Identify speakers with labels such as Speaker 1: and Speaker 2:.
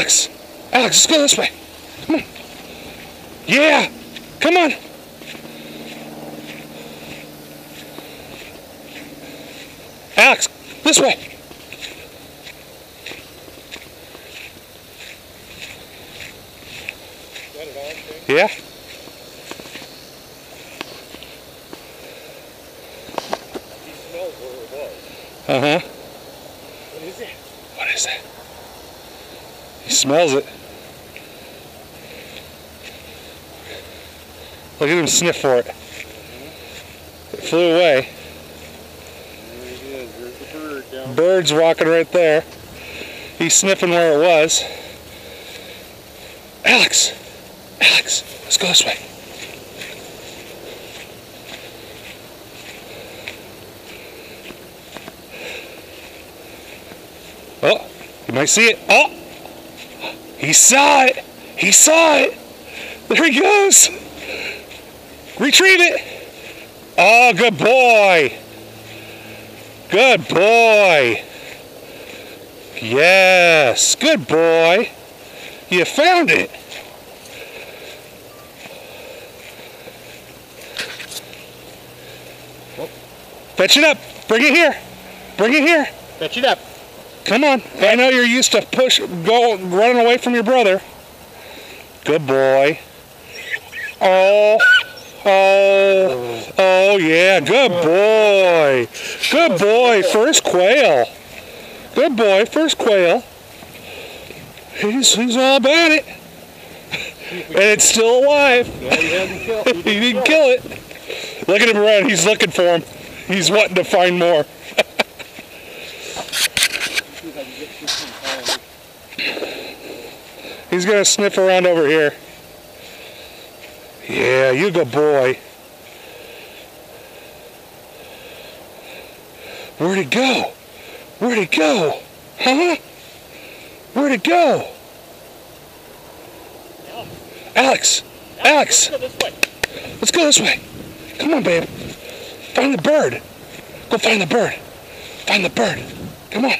Speaker 1: Alex! Alex, let's go this way. Come on. Yeah! Come on! Alex, this way.
Speaker 2: Got it on, okay?
Speaker 1: Yeah?
Speaker 2: He smells where it was.
Speaker 1: Uh-huh.
Speaker 2: What is it?
Speaker 1: What is that? He smells it. Look at him sniff for it. It flew away.
Speaker 2: There he is. There's the bird down.
Speaker 1: Bird's walking right there. He's sniffing where it was. Alex! Alex, let's go this way. Oh, you might see it. Oh! He saw it! He saw it! There he goes! Retrieve it! Oh, good boy! Good boy! Yes, good boy! You found it! Fetch it up! Bring it here! Bring it here!
Speaker 2: Fetch it up.
Speaker 1: Come on! I know you're used to running away from your brother. Good boy. Oh, oh, oh yeah, good boy. Good boy, first quail. Good boy, first quail. He's all about it. And it's still alive.
Speaker 2: No, he hasn't killed it.
Speaker 1: He didn't kill it. Look at him run, he's looking for him. He's wanting to find more. He's gonna sniff around over here. Yeah, you good boy. Where'd it go? Where'd it go? Huh? Where'd it go? Alex! Alex!
Speaker 2: Let's go this way.
Speaker 1: Let's go this way. Come on, babe. Find the bird. Go find the bird. Find the bird. Come on.